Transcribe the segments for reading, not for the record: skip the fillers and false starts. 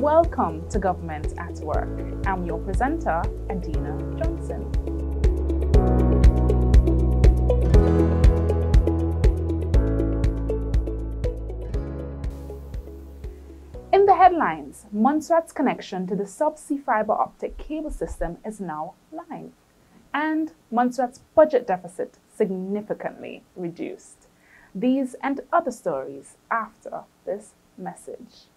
Welcome to Government at Work. I'm your presenter, Adina Johnson. In the headlines, Montserrat's connection to the subsea fiber optic cable system is now live, and Montserrat's budget deficit significantly reduced. These and other stories after this message.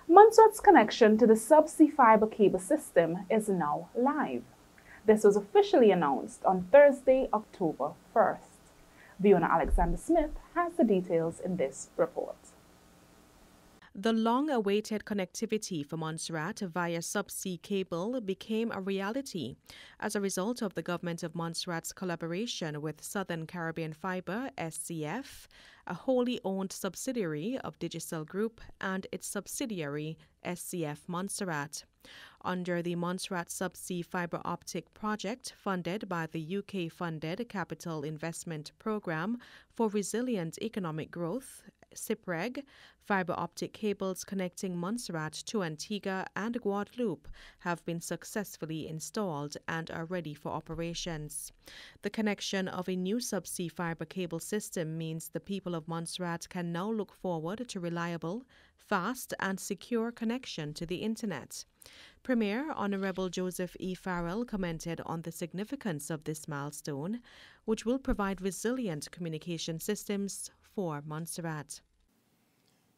Montserrat's connection to the subsea fiber cable system is now live. This was officially announced on Thursday, October 1st. Fiona Alexander Smith has the details in this report. The long-awaited connectivity for Montserrat via subsea cable became a reality as a result of the Government of Montserrat's collaboration with Southern Caribbean Fiber, SCF, a wholly owned subsidiary of Digicel Group, and its subsidiary, SCF Montserrat. Under the Montserrat Subsea Fibre Optic Project, funded by the UK-funded Capital Investment Programme for Resilient Economic Growth, CIPREG, fibre optic cables connecting Montserrat to Antigua and Guadeloupe have been successfully installed and are ready for operations. The connection of a new subsea fibre cable system means the people of Montserrat can now look forward to reliable, fast and secure connection to the Internet. Premier Honourable Joseph E. Farrell commented on the significance of this milestone, which will provide resilient communication systems for Montserrat.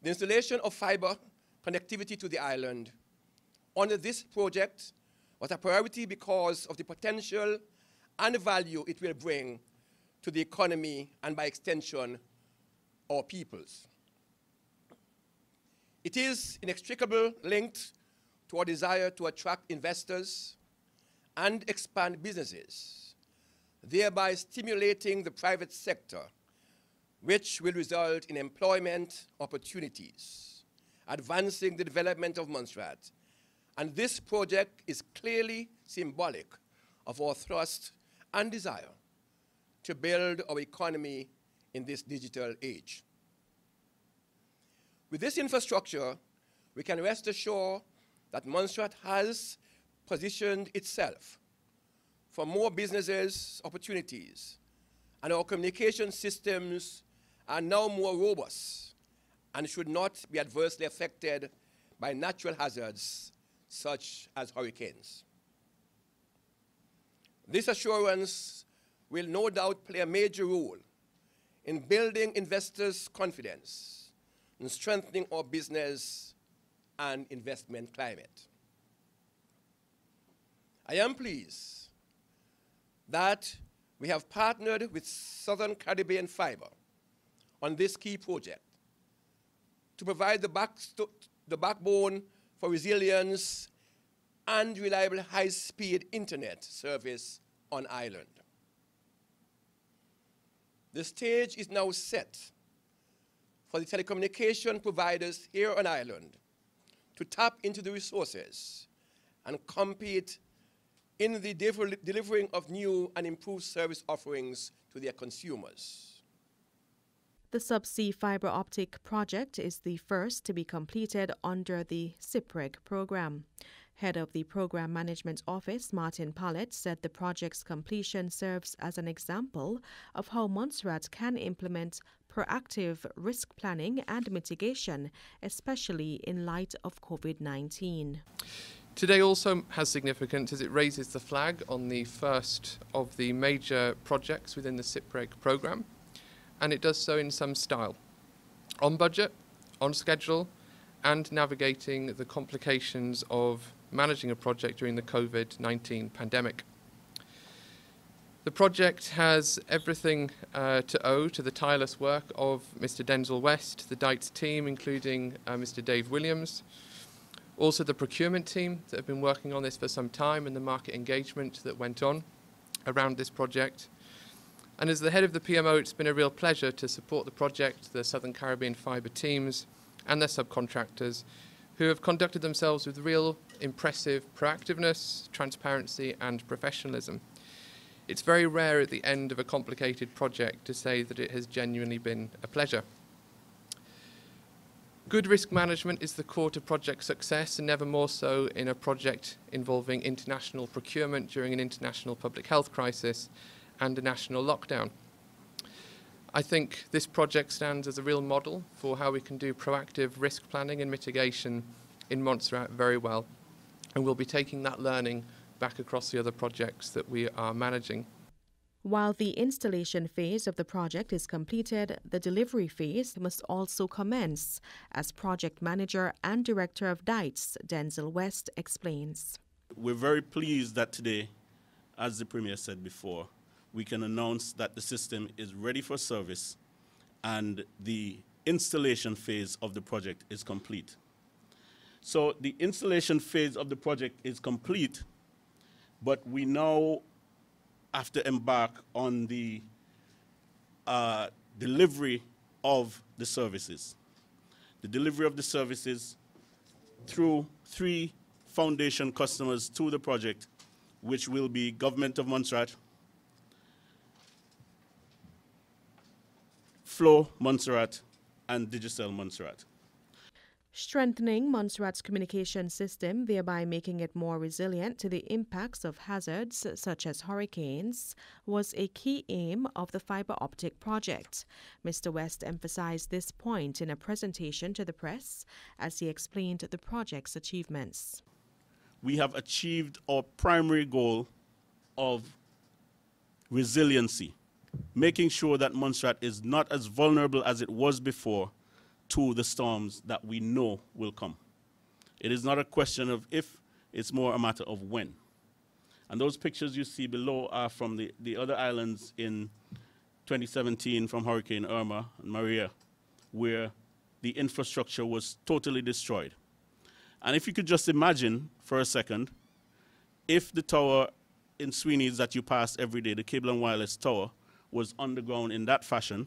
The installation of fibre connectivity to the island under this project was a priority because of the potential and value it will bring to the economy and, by extension, our peoples. It is inextricably linked to our desire to attract investors and expand businesses, thereby stimulating the private sector, which will result in employment opportunities, advancing the development of Montserrat. And this project is clearly symbolic of our thrust and desire to build our economy in this digital age. With this infrastructure, we can rest assured that Montserrat has positioned itself for more businesses opportunities, and our communication systems are now more robust and should not be adversely affected by natural hazards such as hurricanes. This assurance will no doubt play a major role in building investors' confidence and strengthening our business and investment climate. I am pleased that we have partnered with Southern Caribbean Fiber on this key project, to provide the backbone for resilience and reliable high-speed internet service on island. The stage is now set for the telecommunication providers here on island to tap into the resources and compete in the delivering of new and improved service offerings to their consumers. The subsea fiber optic project is the first to be completed under the CIPREG program. Head of the Program Management Office, Martin Pallett, said the project's completion serves as an example of how Montserrat can implement proactive risk planning and mitigation, especially in light of COVID-19. Today also has significance as it raises the flag on the first of the major projects within the CIPREG programme, and it does so in some style, on budget, on schedule, and navigating the complications of managing a project during the COVID-19 pandemic. The project has everything to owe to the tireless work of Mr. Denzel West, the DITES team, including Mr. Dave Williams, also the procurement team that have been working on this for some time, and the market engagement that went on around this project. And as the head of the PMO, it's been a real pleasure to support the project, the Southern Caribbean Fibre teams and their subcontractors, who have conducted themselves with real impressive proactiveness, transparency and professionalism. It's very rare at the end of a complicated project to say that it has genuinely been a pleasure. Good risk management is the core to project success, and never more so in a project involving international procurement during an international public health crisis and a national lockdown. I think this project stands as a real model for how we can do proactive risk planning and mitigation in Montserrat very well, and we'll be taking that learning back across the other projects that we are managing. While the installation phase of the project is completed, the delivery phase must also commence, as project manager and director of DITES, Denzel West, explains. We're very pleased that today, as the Premier said before, we can announce that the system is ready for service and the installation phase of the project is complete. So the installation phase of the project is complete, but we now have to embark on the delivery of the services. The delivery of the services through 3 foundation customers to the project, which will be Government of Montserrat, Flow Montserrat, and Digicel Montserrat. Strengthening Montserrat's communication system, thereby making it more resilient to the impacts of hazards such as hurricanes, was a key aim of the fibre optic project. Mr. West emphasized this point in a presentation to the press as he explained the project's achievements. We have achieved our primary goal of resiliency, making sure that Montserrat is not as vulnerable as it was before to the storms that we know will come. It is not a question of if, it's more a matter of when. And those pictures you see below are from the other islands in 2017 from Hurricane Irma and Maria, where the infrastructure was totally destroyed. And if you could just imagine for a second, if the tower in Sweeney's that you pass every day, the Cable and Wireless Tower, was underground in that fashion,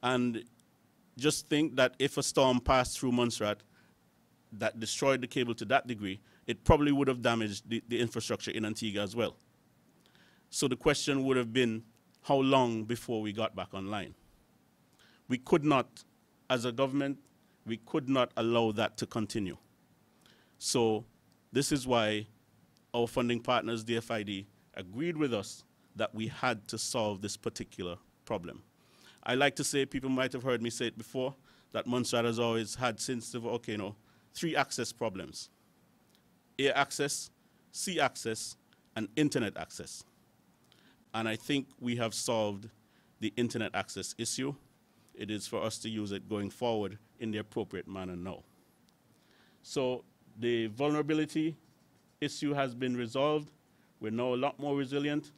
and just think that if a storm passed through Montserrat that destroyed the cable to that degree, it probably would have damaged the infrastructure in Antigua as well. So the question would have been, how long before we got back online? We could not, as a government, we could not allow that to continue. So this is why our funding partners, DFID, agreed with us that we had to solve this particular problem. I like to say, people might have heard me say it before, that Montserrat has always had, since the volcano, 3 access problems: air access, sea access, and internet access. And I think we have solved the internet access issue. It is for us to use it going forward in the appropriate manner now. So the vulnerability issue has been resolved. We're now a lot more resilient.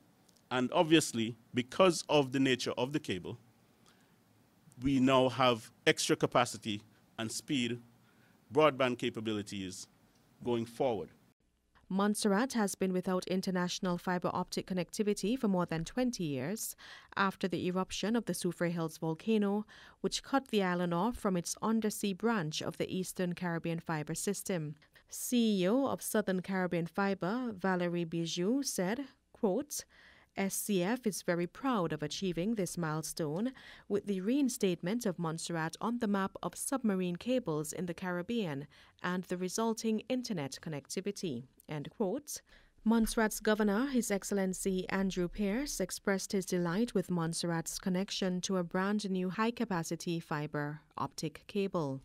And obviously, because of the nature of the cable, we now have extra capacity and speed broadband capabilities going forward. Montserrat has been without international fiber optic connectivity for more than 20 years after the eruption of the Soufriere Hills volcano, which cut the island off from its undersea branch of the Eastern Caribbean Fiber System. CEO of Southern Caribbean Fiber, Valerie Bijou, said, quote, SCF is very proud of achieving this milestone with the reinstatement of Montserrat on the map of submarine cables in the Caribbean and the resulting internet connectivity. End quote. Montserrat's governor, His Excellency Andrew Pearce, expressed his delight with Montserrat's connection to a brand new high-capacity fiber optic cable.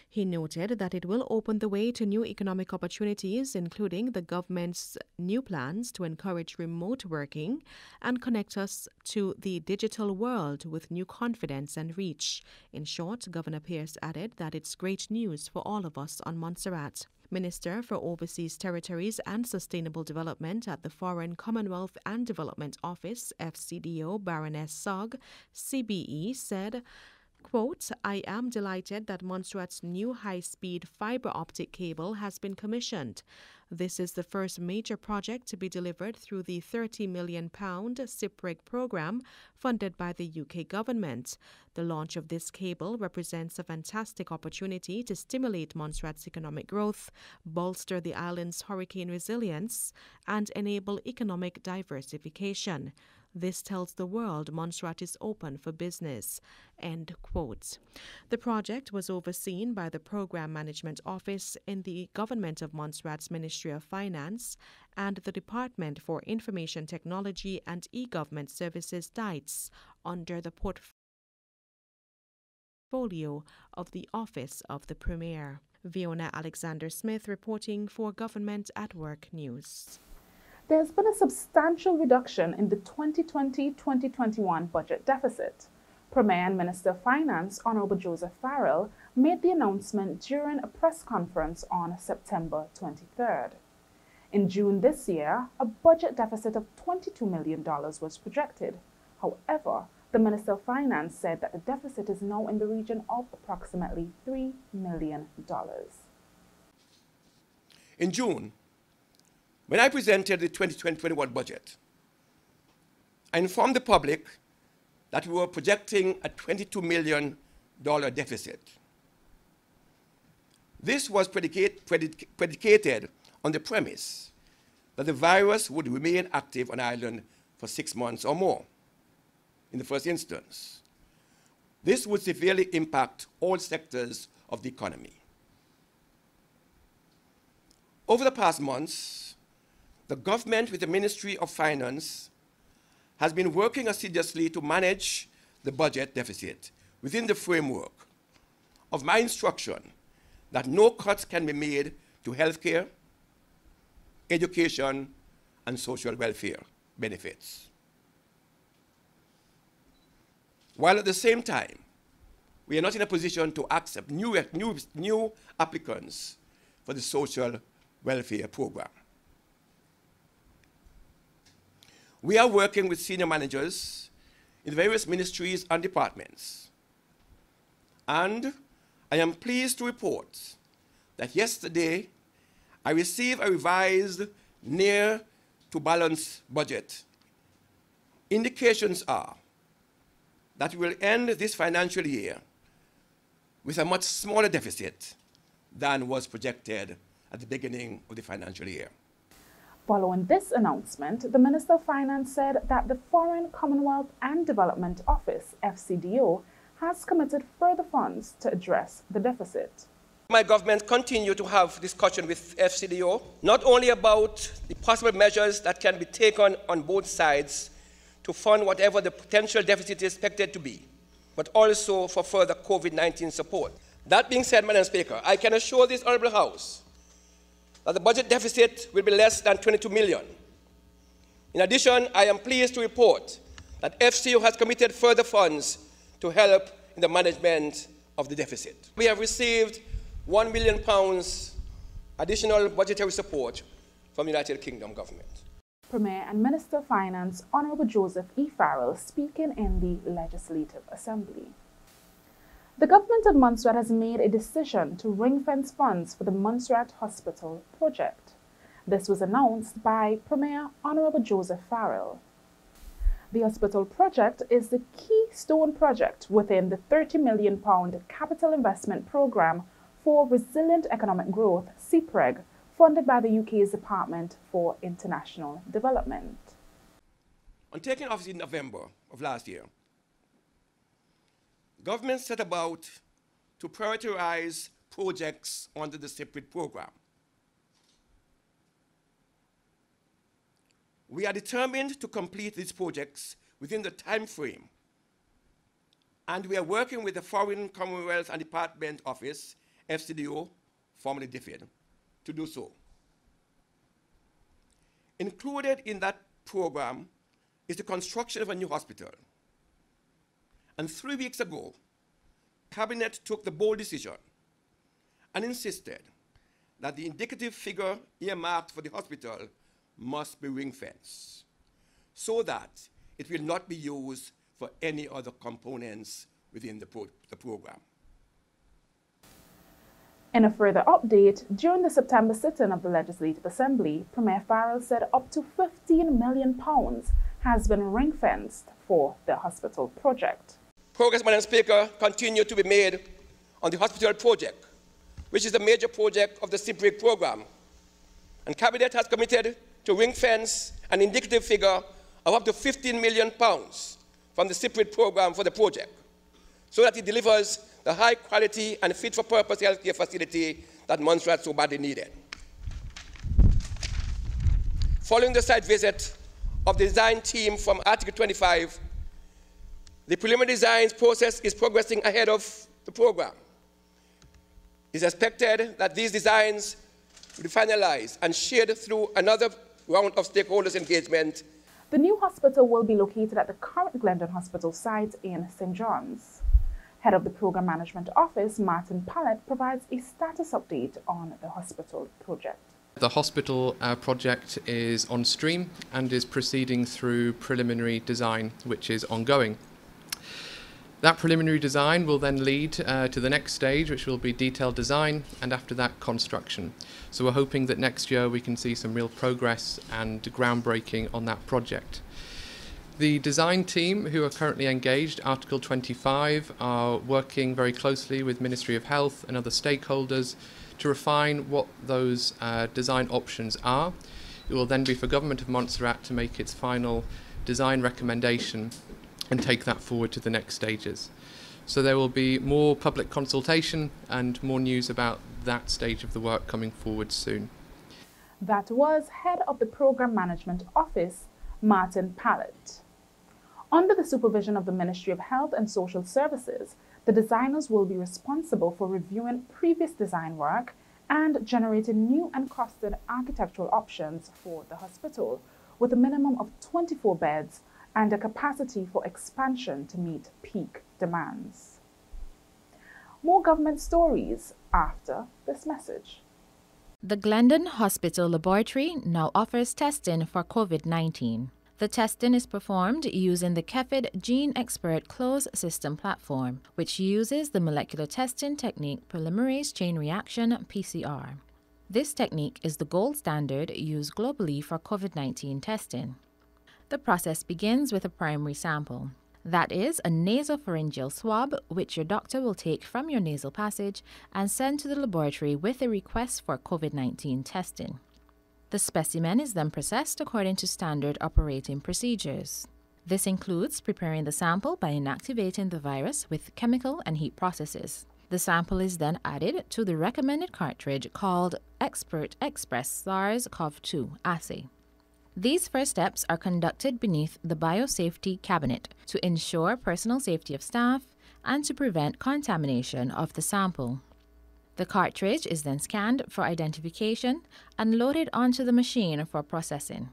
He noted that it will open the way to new economic opportunities, including the government's new plans to encourage remote working and connect us to the digital world with new confidence and reach. In short, Governor Pearce added that it's great news for all of us on Montserrat. Minister for Overseas Territories and Sustainable Development at the Foreign Commonwealth and Development Office, FCDO, Baroness Sogg, CBE, said, quote, I am delighted that Montserrat's new high-speed fiber optic cable has been commissioned. This is the first major project to be delivered through the £30 million CIPREG program funded by the UK government. The launch of this cable represents a fantastic opportunity to stimulate Montserrat's economic growth, bolster the island's hurricane resilience, and enable economic diversification. This tells the world Montserrat is open for business. End quote. The project was overseen by the Program Management Office in the Government of Montserrat's Ministry of Finance and the Department for Information Technology and E-Government Services DITES under the portfolio of the Office of the Premier. Fiona Alexander-Smith reporting for Government at Work News. There's been a substantial reduction in the 2020-2021 budget deficit. Premier and Minister of Finance, Honorable Joseph Farrell, made the announcement during a press conference on September 23rd. In June this year, a budget deficit of $22 million was projected. However, the Minister of Finance said that the deficit is now in the region of approximately $3 million. In June, when I presented the 2020-21 budget, I informed the public that we were projecting a $22 million deficit. This was predicated on the premise that the virus would remain active on Ireland for 6 months or more in the first instance. This would severely impact all sectors of the economy. Over the past months, the government, with the Ministry of Finance, has been working assiduously to manage the budget deficit within the framework of my instruction that no cuts can be made to healthcare, education, and social welfare benefits. While at the same time, we are not in a position to accept new applicants for the social welfare program. We are working with senior managers in various ministries and departments. And I am pleased to report that yesterday I received a revised near to balanced budget. Indications are that we will end this financial year with a much smaller deficit than was projected at the beginning of the financial year. Following this announcement, the Minister of Finance said that the Foreign Commonwealth and Development Office, FCDO, has committed further funds to address the deficit. My government continue to have discussion with FCDO, not only about the possible measures that can be taken on both sides to fund whatever the potential deficit is expected to be, but also for further COVID-19 support. That being said, Madam Speaker, I can assure this Honourable House that the budget deficit will be less than $22 million. In addition, I am pleased to report that FCDO has committed further funds to help in the management of the deficit. We have received £1 million additional budgetary support from the United Kingdom government. Premier and Minister of Finance, Honorable Joseph E. Farrell, speaking in the Legislative Assembly. The government of Montserrat has made a decision to ring-fence funds for the Montserrat Hospital project. This was announced by Premier Honorable Joseph Farrell. The hospital project is the keystone project within the £30 million capital investment programme for resilient economic growth, CPREG, funded by the UK's Department for International Development. On taking office in November of last year, government set about to prioritize projects under the CPREG program. We are determined to complete these projects within the time frame, and we are working with the Foreign Commonwealth and Department Office, FCDO, formerly DFID, to do so. Included in that program is the construction of a new hospital. And 3 weeks ago, Cabinet took the bold decision and insisted that the indicative figure earmarked for the hospital must be ring-fenced so that it will not be used for any other components within the program. In a further update, during the September sitting of the Legislative Assembly, Premier Farrell said up to £15 million has been ring-fenced for the hospital project. Progress, Madam Speaker, continue to be made on the hospital project, which is a major project of the CPREG program. And Cabinet has committed to ring-fence an indicative figure of up to £15 million from the CPREG program for the project, so that it delivers the high quality and fit-for-purpose healthcare facility that Montserrat so badly needed. Following the site visit of the design team from Article 25, the preliminary design process is progressing ahead of the program. It is expected that these designs will be finalized and shared through another round of stakeholders' engagement. The new hospital will be located at the current Glendon Hospital site in St. John's. Head of the Program Management Office, Martin Pallett, provides a status update on the hospital project. The hospital project is on stream and is proceeding through preliminary design, which is ongoing. That preliminary design will then lead to the next stage, which will be detailed design, and after that, construction. So we're hoping that next year we can see some real progress and groundbreaking on that project. The design team, who are currently engaged, Article 25, are working very closely with Ministry of Health and other stakeholders to refine what those design options are. It will then be for Government of Montserrat to make its final design recommendation and take that forward to the next stages. So there will be more public consultation and more news about that stage of the work coming forward soon. That was Head of the Program Management Office, Martin Pallett. Under the supervision of the Ministry of Health and Social Services, the designers will be responsible for reviewing previous design work and generating new and costed architectural options for the hospital, with a minimum of 24 beds and a capacity for expansion to meet peak demands. More government stories after this message. The Glendon Hospital Laboratory now offers testing for COVID-19. The testing is performed using the CEPHID GeneXpert closed system platform, which uses the molecular testing technique polymerase chain reaction (PCR). This technique is the gold standard used globally for COVID-19 testing. The process begins with a primary sample. That is a nasopharyngeal swab, which your doctor will take from your nasal passage and send to the laboratory with a request for COVID-19 testing. The specimen is then processed according to standard operating procedures. This includes preparing the sample by inactivating the virus with chemical and heat processes. The sample is then added to the recommended cartridge called Expert Express SARS-CoV-2 assay. These first steps are conducted beneath the biosafety cabinet to ensure personal safety of staff and to prevent contamination of the sample. The cartridge is then scanned for identification and loaded onto the machine for processing.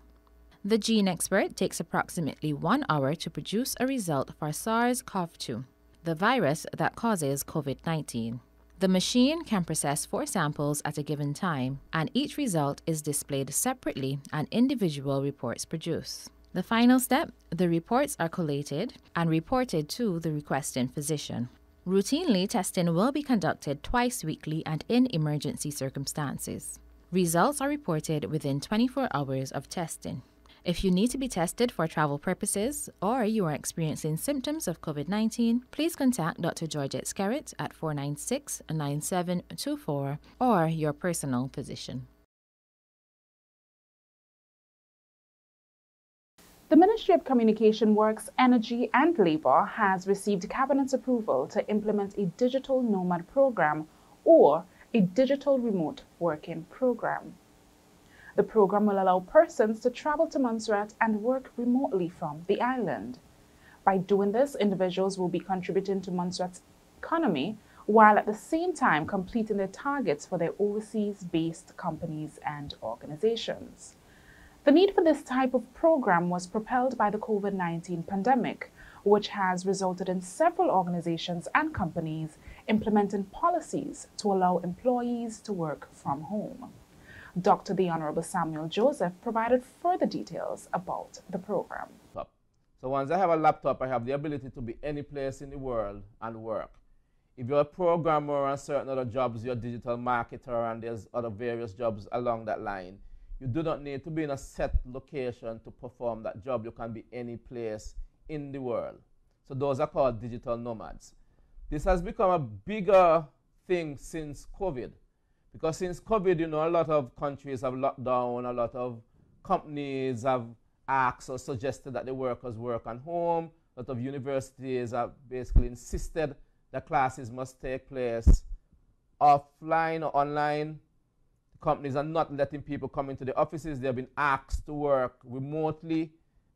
The GeneXpert takes approximately 1 hour to produce a result for SARS-CoV-2, the virus that causes COVID-19. The machine can process 4 samples at a given time, and each result is displayed separately and individual reports produced. The final step, the reports are collated and reported to the requesting physician. Routinely, testing will be conducted twice weekly and in emergency circumstances. Results are reported within 24 hours of testing. If you need to be tested for travel purposes or you are experiencing symptoms of COVID-19, please contact Dr. Georgette Skerritt at 496-9724 or your personal physician. The Ministry of Communication, Works, Energy and Labour has received Cabinet's approval to implement a digital nomad program or a digital remote working program. The program will allow persons to travel to Montserrat and work remotely from the island. By doing this, individuals will be contributing to Montserrat's economy while at the same time completing their targets for their overseas-based companies and organizations. The need for this type of program was propelled by the COVID-19 pandemic, which has resulted in several organizations and companies implementing policies to allow employees to work from home. Dr. The Honorable Samuel Joseph provided further details about the program. So once I have a laptop, I have the ability to be any place in the world and work. If you're a programmer and certain other jobs, you're a digital marketer and there's other various jobs along that line, you do not need to be in a set location to perform that job. You can be any place in the world. So those are called digital nomads. This has become a bigger thing since COVID. Because since COVID, a lot of countries have locked down, a lot of companies have asked or suggested that the workers work at home. A lot of universities have basically insisted that classes must take place offline or online. Companies are not letting people come into the offices. They have been asked to work remotely.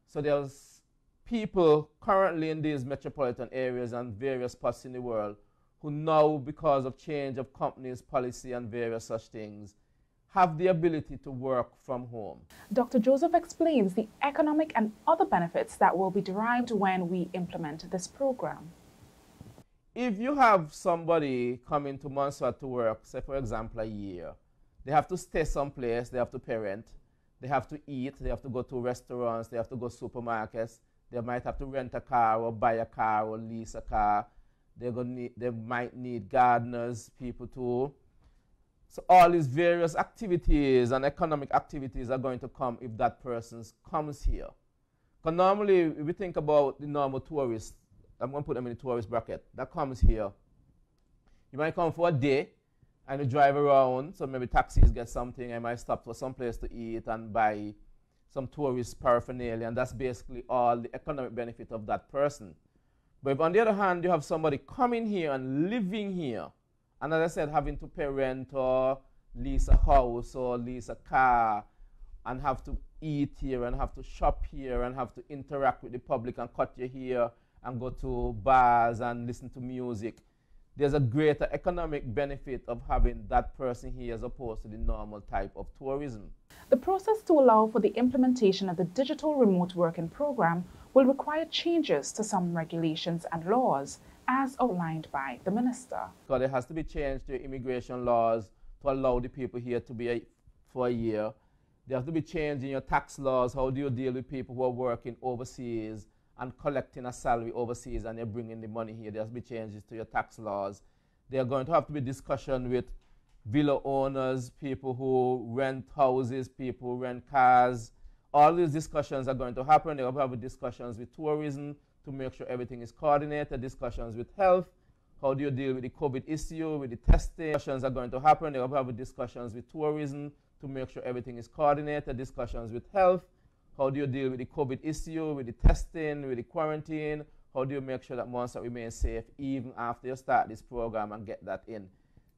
So there's people currently in these metropolitan areas and various spots in the world who now, because of change of companies' policy and various such things, have the ability to work from home. Dr. Joseph explains the economic and other benefits that will be derived when we implement this program. If you have somebody coming to Montserrat to work, say for example a year, they have to stay someplace, they have to pay rent, they have to eat, they have to go to restaurants, they have to go to supermarkets, they might have to rent a car or buy a car or lease a car. They might need gardeners, people too. So all these various activities and economic activities are going to come if that person comes here. Because normally, if we think about the normal tourist, I'm going to put them in the tourist bracket, that comes here. You might come for a day and you drive around, so maybe taxis get something, I might stop for some place to eat and buy some tourist paraphernalia, and that's basically all the economic benefit of that person. But if on the other hand, you have somebody coming here and living here, and as I said, having to pay rent or lease a house or lease a car, and have to eat here and have to shop here and have to interact with the public and cut your hair and go to bars and listen to music, there's a greater economic benefit of having that person here as opposed to the normal type of tourism. The process to allow for the implementation of the digital remote working program will require changes to some regulations and laws, as outlined by the minister. So there has to be change to immigration laws to allow the people here to be for a year. There has to be change in your tax laws. How do you deal with people who are working overseas and collecting a salary overseas and they're bringing the money here? There has to be changes to your tax laws. There are going to have to be discussion with villa owners, people who rent houses, people who rent cars. All these discussions are going to happen. There will have discussions with tourism to make sure everything is coordinated, discussions with health. How do you deal with the COVID issue, with the testing? Discussions are going to happen. There will have discussions with tourism to make sure everything is coordinated, discussions with health. How do you deal with the COVID issue, with the testing, with the quarantine? How do you make sure that Montserrat remains safe even after you start this program and get that in?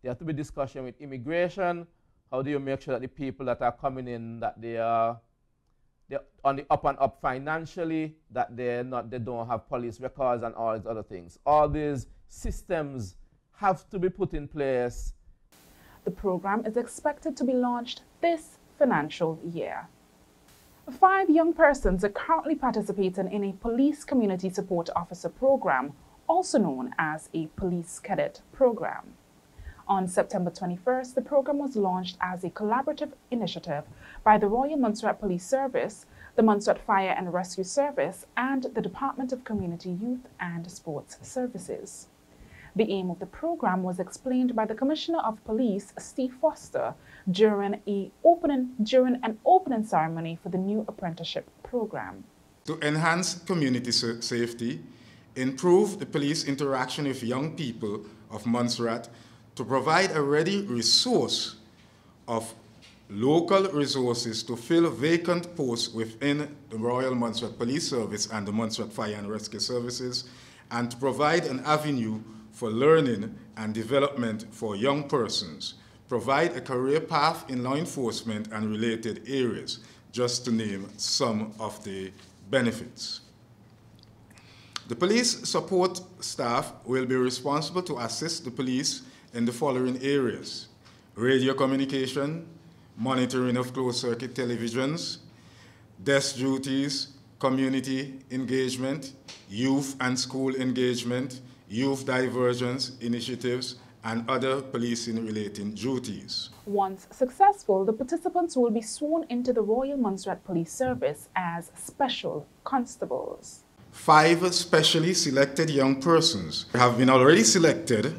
There has to be discussion with immigration. How do you make sure that the people that are coming in, that they're on the up and up financially, that they don't have police records and all these other things. All these systems have to be put in place. The program is expected to be launched this financial year. 5 young persons are currently participating in a Police Community Support Officer program, also known as a Police Cadet program. On September 21st, the program was launched as a collaborative initiative by the Royal Montserrat Police Service, the Montserrat Fire and Rescue Service, and the Department of Community Youth and Sports Services. The aim of the program was explained by the Commissioner of Police, Steve Foster, during an opening ceremony for the new apprenticeship program. To enhance community safety, improve the police interaction with young people of Montserrat, to provide a ready resource of local resources to fill vacant posts within the Royal Montserrat Police Service and the Montserrat Fire and Rescue Services, and to provide an avenue for learning and development for young persons, provide a career path in law enforcement and related areas, just to name some of the benefits. The police support staff will be responsible to assist the police in the following areas: radio communication, monitoring of closed-circuit televisions, desk duties, community engagement, youth and school engagement, youth divergence initiatives, and other policing-related duties. Once successful, the participants will be sworn into the Royal Montserrat Police Service as Special Constables. 5 specially selected young persons have been already selected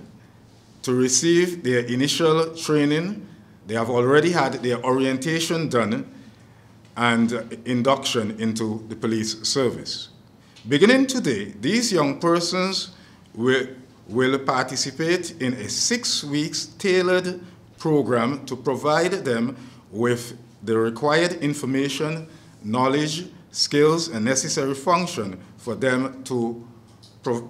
to receive their initial training. They have already had their orientation done and induction into the police service. Beginning today, these young persons will participate in a 6-week tailored program to provide them with the required information, knowledge, skills, and necessary function for them to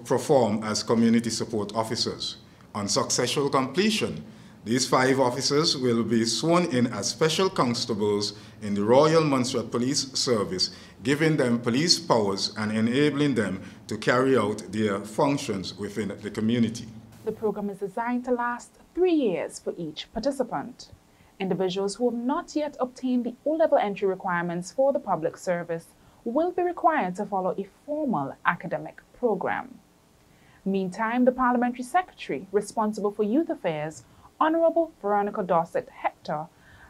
perform as community support officers. On successful completion, these 5 officers will be sworn in as special constables in the Royal Montserrat Police Service, giving them police powers and enabling them to carry out their functions within the community. The program is designed to last 3 years for each participant. Individuals who have not yet obtained the O-level entry requirements for the public service will be required to follow a formal academic program. Meantime, the Parliamentary Secretary responsible for Youth Affairs, Honorable Veronica Dorset Hector,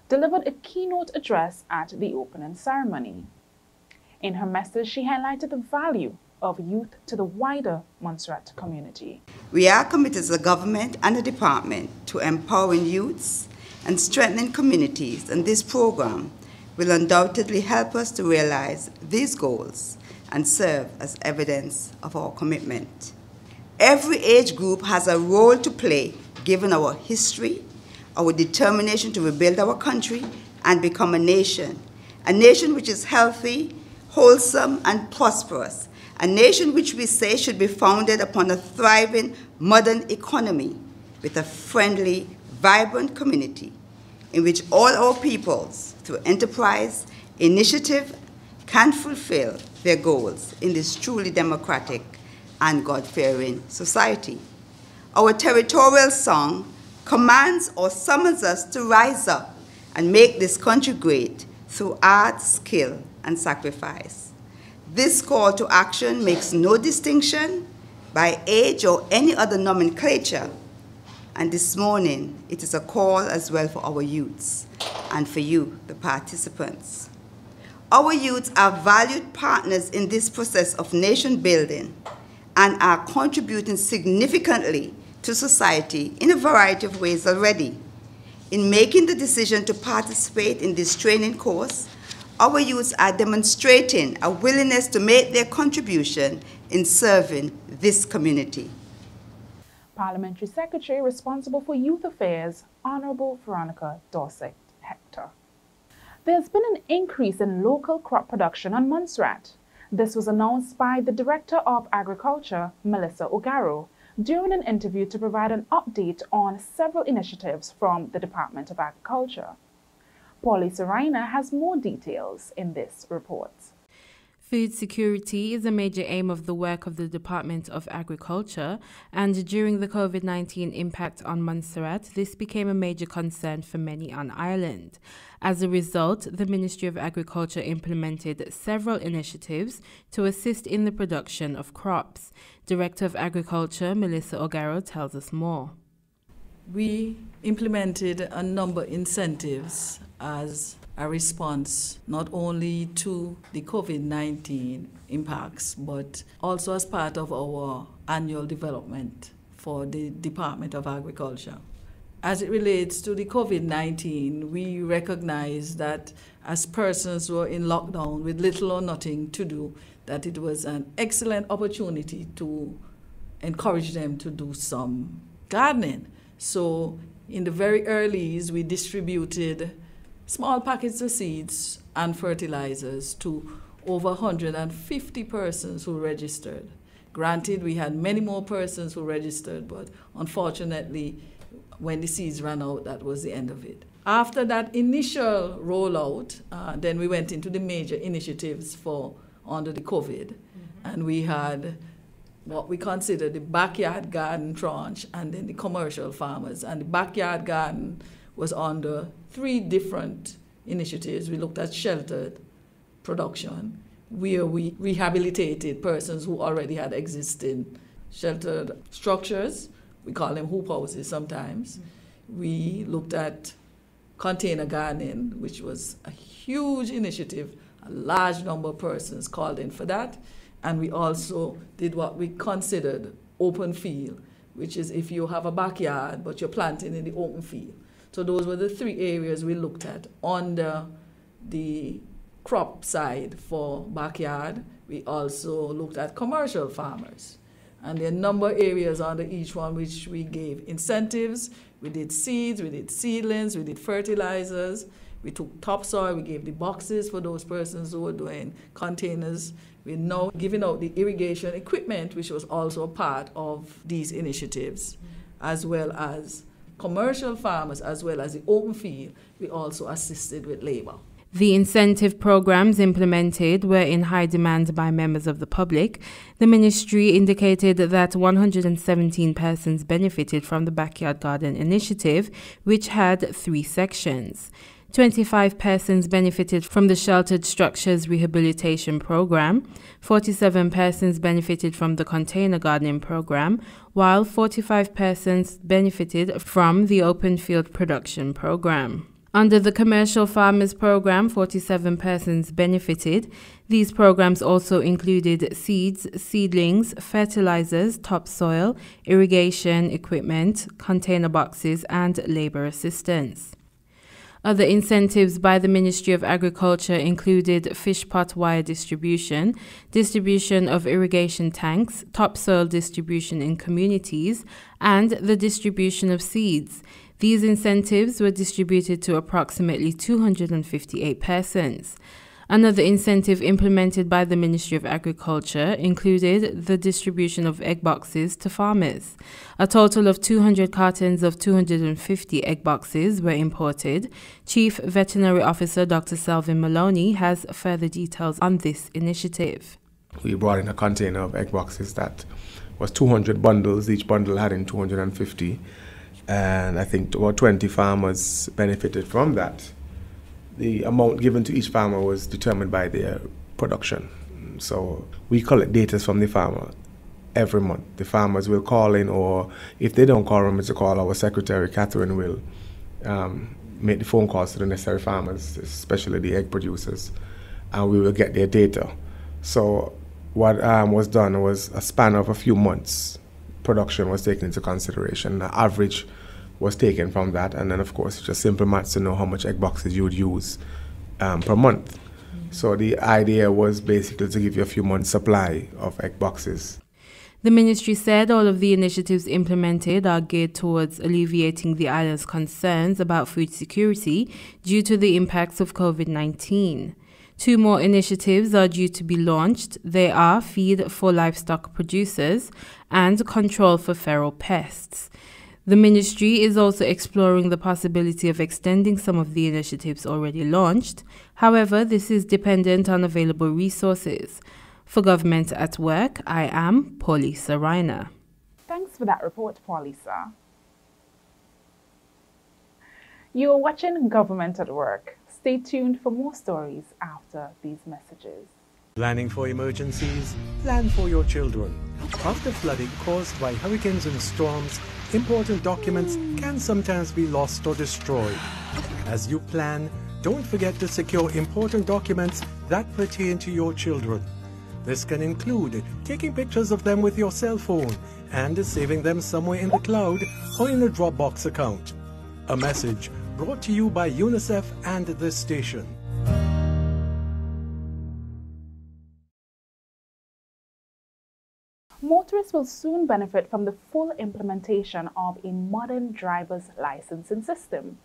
delivered a keynote address at the opening ceremony. In her message, she highlighted the value of youth to the wider Montserrat community. We are committed as a government and a department to empowering youths and strengthening communities, and this program will undoubtedly help us to realize these goals and serve as evidence of our commitment. Every age group has a role to play given our history, our determination to rebuild our country and become a nation which is healthy, wholesome, and prosperous, a nation which we say should be founded upon a thriving modern economy with a friendly, vibrant community in which all our peoples, through enterprise, initiative, can fulfill their goals in this truly democratic and God-fearing society. Our territorial song commands or summons us to rise up and make this country great through art, skill, and sacrifice. This call to action makes no distinction by age or any other nomenclature. And this morning, it is a call as well for our youths and for you, the participants. Our youths are valued partners in this process of nation building and are contributing significantly to society in a variety of ways already. In making the decision to participate in this training course, our youths are demonstrating a willingness to make their contribution in serving this community. Parliamentary Secretary responsible for Youth Affairs, Honorable Veronica Dorset Hector. There's been an increase in local crop production on Montserrat. This was announced by the Director of Agriculture, Melissa Ogaro, during an interview to provide an update on several initiatives from the Department of Agriculture. Paulie Serena has more details in this report. Food security is a major aim of the work of the Department of Agriculture, and during the COVID-19 impact on Montserrat, this became a major concern for many on island. As a result, the Ministry of Agriculture implemented several initiatives to assist in the production of crops. Director of Agriculture, Melissa Ogaro, tells us more. We implemented a number of incentives as a response not only to the COVID-19 impacts, but also as part of our annual development for the Department of Agriculture. As it relates to the COVID-19, we recognize that as persons who are in lockdown with little or nothing to do, that it was an excellent opportunity to encourage them to do some gardening. So in the very earlies, we distributed small packets of seeds and fertilizers to over 150 persons who registered. Granted, we had many more persons who registered, but unfortunately, when the seeds ran out, that was the end of it. After that initial rollout, then we went into the major initiatives for under the COVID, and we had what we consider the backyard garden tranche and then the commercial farmers. And the backyard garden was under 3 different initiatives. We looked at sheltered production, where we rehabilitated persons who already had existing sheltered structures. We call them hoop houses sometimes. We looked at container gardening, which was a huge initiative. A large number of persons called in for that. And we also did what we considered open field, which is if you have a backyard, but you're planting in the open field. So those were the 3 areas we looked at. Under the crop side for backyard, we also looked at commercial farmers. And there are a number of areas under each one which we gave incentives. We did seeds, we did seedlings, we did fertilizers. We took topsoil, we gave the boxes for those persons who were doing containers. We're now giving out the irrigation equipment, which was also a part of these initiatives, as well as commercial farmers, as well as the open field. We also assisted with labor. The incentive programs implemented were in high demand by members of the public. The ministry indicated that 117 persons benefited from the Backyard Garden Initiative, which had 3 sections. 25 persons benefited from the Sheltered Structures Rehabilitation Program, 47 persons benefited from the Container Gardening Program, while 45 persons benefited from the Open Field Production Program. Under the Commercial Farmers Program, 47 persons benefited. These programs also included seeds, seedlings, fertilizers, topsoil, irrigation equipment, container boxes, and labor assistance. Other incentives by the Ministry of Agriculture included fish pot wire distribution, distribution of irrigation tanks, topsoil distribution in communities, and the distribution of seeds. These incentives were distributed to approximately 258 persons. Another incentive implemented by the Ministry of Agriculture included the distribution of egg boxes to farmers. A total of 200 cartons of 250 egg boxes were imported. Chief Veterinary Officer Dr. Selvin Maloney has further details on this initiative. We brought in a container of egg boxes that was 200 bundles. Each bundle had in 250. And I think about 20 farmers benefited from that. The amount given to each farmer was determined by their production. So we collect data from the farmer every month. The farmers will call in, or if they don't call them, it's a call. Our secretary, Catherine, will make the phone calls to the necessary farmers, especially the egg producers, and we will get their data. So what was done was a span of a few months. Production was taken into consideration. The average was taken from that, and then of course just simple maths to know how much egg boxes you would use per month. So the idea was basically to give you a few months supply of egg boxes. The ministry said all of the initiatives implemented are geared towards alleviating the island's concerns about food security due to the impacts of COVID-19. 2 more initiatives are due to be launched. They are Feed for Livestock Producers and Control for Feral Pests. The ministry is also exploring the possibility of extending some of the initiatives already launched. However, this is dependent on available resources. For Government at Work, I am Paulisa Reiner. Thanks for that report, Paulisa. You are watching Government at Work. Stay tuned for more stories after these messages. Planning for emergencies? Plan for your children. After flooding caused by hurricanes and storms, important documents can sometimes be lost or destroyed. As you plan, don't forget to secure important documents that pertain to your children. This can include taking pictures of them with your cell phone and saving them somewhere in the cloud or in a Dropbox account. A message brought to you by UNICEF and this station. Motorists will soon benefit from the full implementation of a modern driver's licensing system.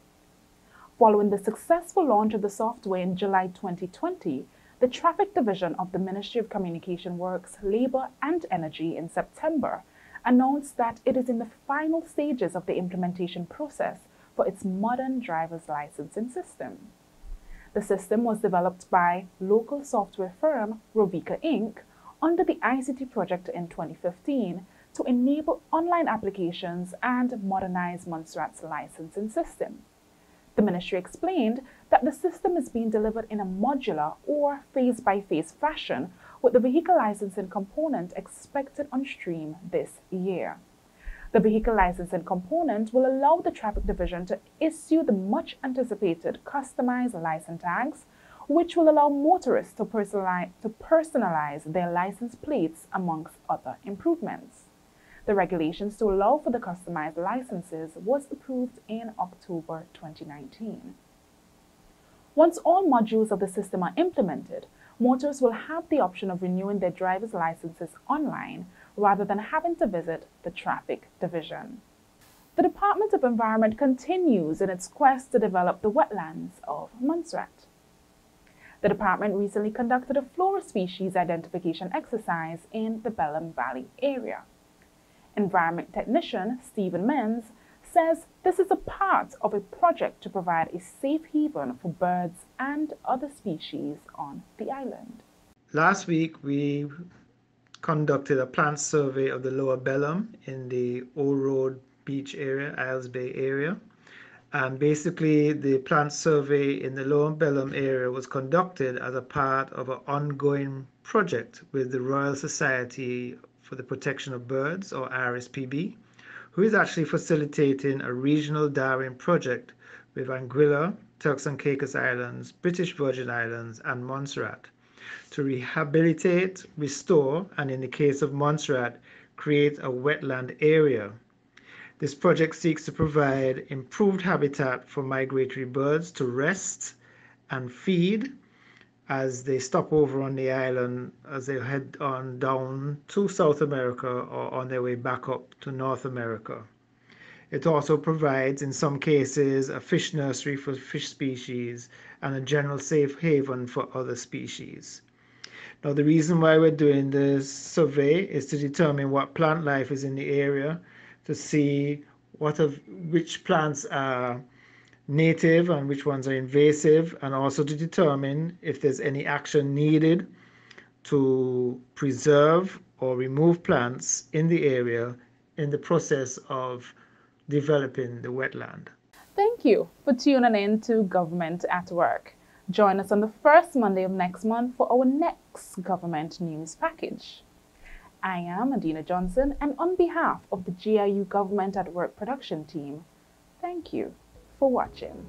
Following the successful launch of the software in July 2020, the Traffic Division of the Ministry of Communication Works, Labour and Energy in September announced that it is in the final stages of the implementation process for its modern driver's licensing system. The system was developed by local software firm Rovica Inc. under the ICT project in 2015 to enable online applications and modernize Montserrat's licensing system. The ministry explained that the system is being delivered in a modular or phase-by-phase fashion, with the vehicle licensing component expected on stream this year. The vehicle licensing component will allow the Traffic Division to issue the much-anticipated customized license tags, which will allow motorists to personalize their license plates, amongst other improvements. The regulations to allow for the customized licenses was approved in October 2019. Once all modules of the system are implemented, motorists will have the option of renewing their driver's licenses online rather than having to visit the Traffic Division. The Department of Environment continues in its quest to develop the wetlands of Montserrat. The department recently conducted a flora species identification exercise in the Belém Valley area. Environment technician Stephen Menz says this is a part of a project to provide a safe haven for birds and other species on the island. Last week we conducted a plant survey of the Lower Belém in the Old Road Beach area, Isles Bay area. And basically the plant survey in the Lower Belém area was conducted as a part of an ongoing project with the Royal Society for the Protection of Birds, or RSPB, who is actually facilitating a regional Darwin project with Anguilla, Turks and Caicos Islands, British Virgin Islands, and Montserrat to rehabilitate, restore, and in the case of Montserrat, create a wetland area. This project seeks to provide improved habitat for migratory birds to rest and feed as they stop over on the island as they head on down to South America or on their way back up to North America. It also provides, in some cases, a fish nursery for fish species and a general safe haven for other species. Now, the reason why we're doing this survey is to determine what plant life is in the area, to see which plants are native and which ones are invasive, and also to determine if there's any action needed to preserve or remove plants in the area in the process of developing the wetland. Thank you for tuning in to Government at Work. Join us on the first Monday of next month for our next government news package. I am Adina Johnson, and on behalf of the GIU Government at Work production team, thank you for watching.